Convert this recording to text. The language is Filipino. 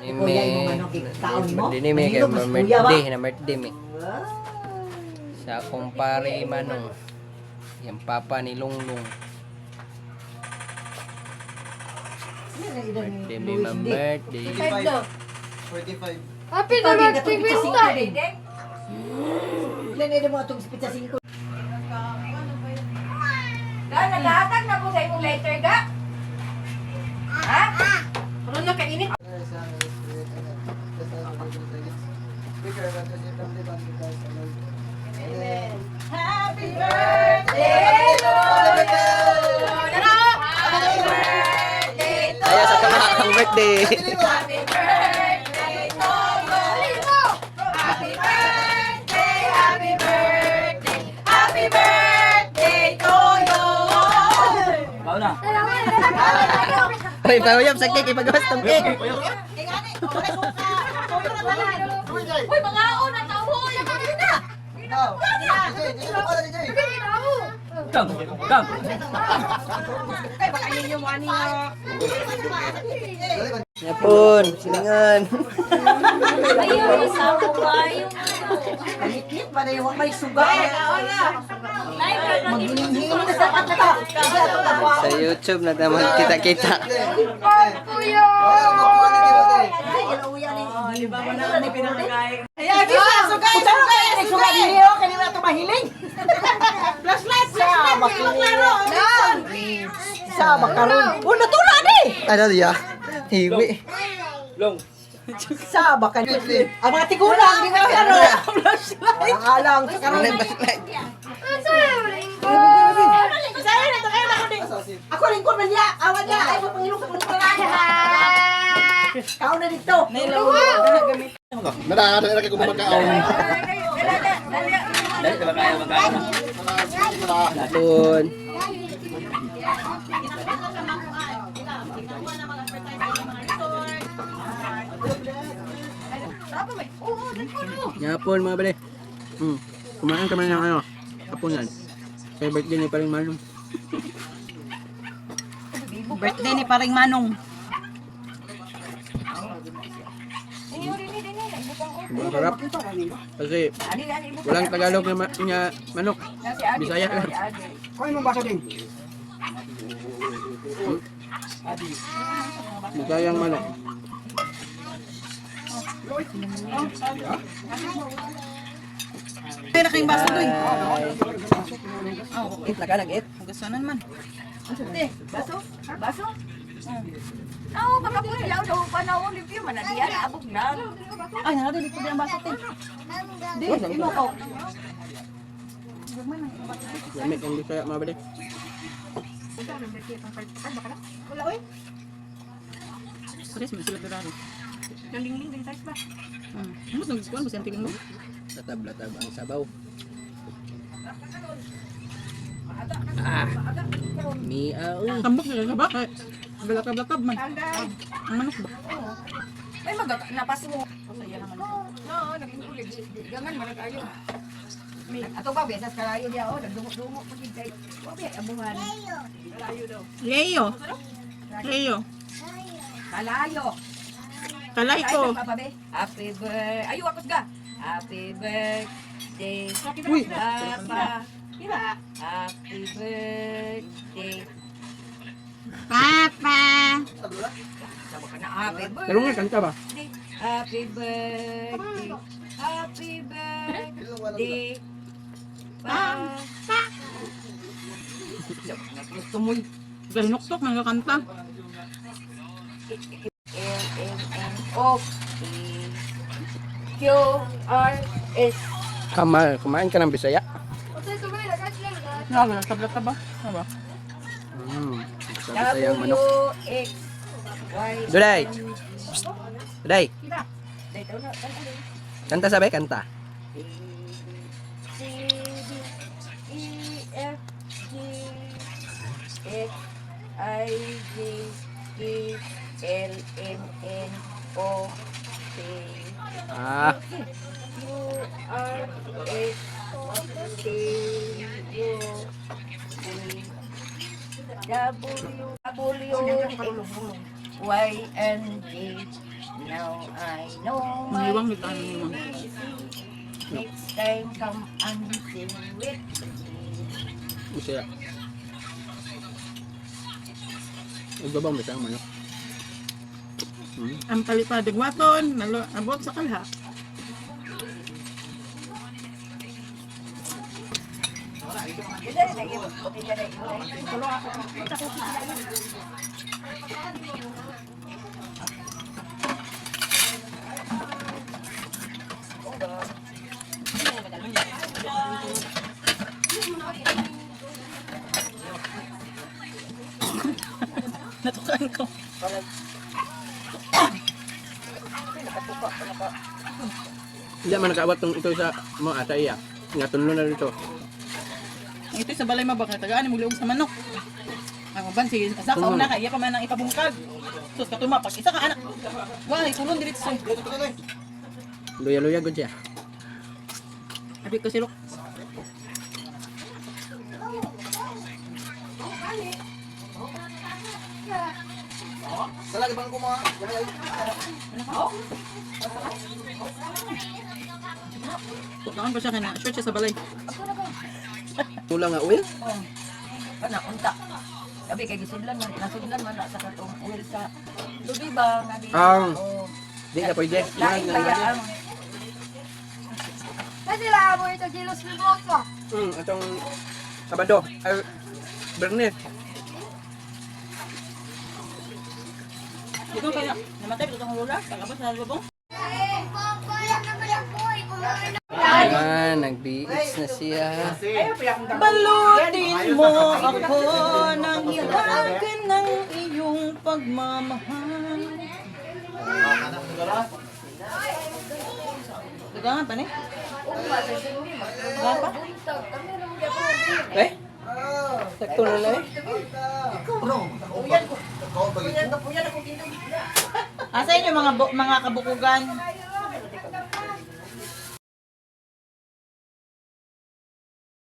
Kuya yung manok taon mo? Hindi may kaya birthday na birthday mi. Sa kumpare manong. Yung papa ni Lunglung. Birthday mi ma birthday. 45. Happy na birthday, Vista! Ilan na mo itong pizza 5? Naghatag na ko sa imong letter ga? Ha? Ano na kainit? Happy birthday to you! Happy birthday to Ayaw sa kamakang birthday. Happy birthday to you! Happy birthday, happy birthday, happy birthday to you! Hoy, pahuyap sa cake ipagawas tong cake. Uy, mga una tao! Yan na! Kaya baka yun yung money nga. Yapon, silingan. Ayun, isang kayo. Kalikit ba na yung may suga? Live na Maghiling-hiling na sa kanta. Sa YouTube na naman kita-kita. Kuya! Ayan, suga! Suga niyo, kanina ito mahiling. Flashlight! Sa makaroon. Oh, natula ni! Ano diya? Hiwi. Sa makaroon. Ang mga tigulang, di ba ano? Flashlight! Alang, sa karoon. Ako lingkod man niya. Awan niya. Ay, mapangilong sa pangilong. Kao na dito. Nada kay kumakaon. Yapon. Yapon mga bale. Kumain ka man ng ano. Yapon yan. Kaya birthday ni paring Manong. Birthday ni paring Manong. Sobrang sarap. Kasi walang Tagalog na manok. Bisaya lang. Kunin mo baso din. Bisayang manok. Pera kayong baso doy. It na ka nag-it. Magasanan man. Baso? Baso? Oo, baka po nila daw panahon ni Pio, manadiyan, abog na. Ay, nalado dito din ang baso din. Di, imo ko. Lamig ang Bisaya mga bale. Wala, oy. Pares man sila pero. Nalingling din tayo ba? Ano nang gusto mo sa tingin mo? Latab-latab ang sabaw. Miaw. Tambok na ka ba? Galakab-lakab man. Ang manok ba? Ay, napas mo. Masaya naman. Oo, naging ulit. Gangan, malag ayo. Ato ba, besas kalayo niya, oh, nagdungo-dungo pa din kay. Wabi, abuhan. Kalayo daw. Leo. Leo. Kalayo. Kalay Ay, ko. nagpapabe. Happy birthday. Ayo, akot ka. Happy birthday. Uy. Papa. Diba? Happy birthday. Papa. Sama ka na, happy Talong nga kanta ba? birthday. Happy birthday. Happy birthday. Papa. Gusto mo yun. Galinoktok man ka kanta. L-M-N-O-P-Q-R-S. Kamal, kumain ka ng Bisaya? Galakab-lakab ba? Ano ba? Sa Bisaya ang manok. W-X Y Duday! Duday! Dito na, Kanta sabay, kanta. C D E F G H I J K L M N O P Ah, Q R S T U V W Y-N-G. Now I know my Maniwang nito ano mo. next time come and sing with Masaya. Igbabang bisa ang manok. Ang palipadig waton, abot sa kalha. Natukan ko. Hindi man nakaabot tong ito sa mga ata iya. Nga tunlo na dito. Ito sa balay mabak na tagaan mo liog sa manok. Ang uban sige sa kaon na kaya pa man ang ipabungkag. Sus katuma pag isa ka anak. Wala tulon diretso. Luya-luya gud siya. Abi ko silok. Tutaan pa siya kaya short siya sa balay. Tula nga oil. Kana unta. Sabi kay gisudlan man, nasudlan man na sa katong oil sa lubi ba nga di. Ang. Oh, Di na pwede. lain kaya ang Kasi labo ito kilos ni Broso. Atong Sabado. Ay, Bernes. Ikaw kaya namatay ko tong lula, tagabas na lubong. Ayan, nag-BH na siya. Balutin mo ako nang hiwagan ng iyong pagmamahal. Dagangan pa ni? Dagangan pa? Eh? Sakto na lang eh. Asa inyo mga mga kabukugan?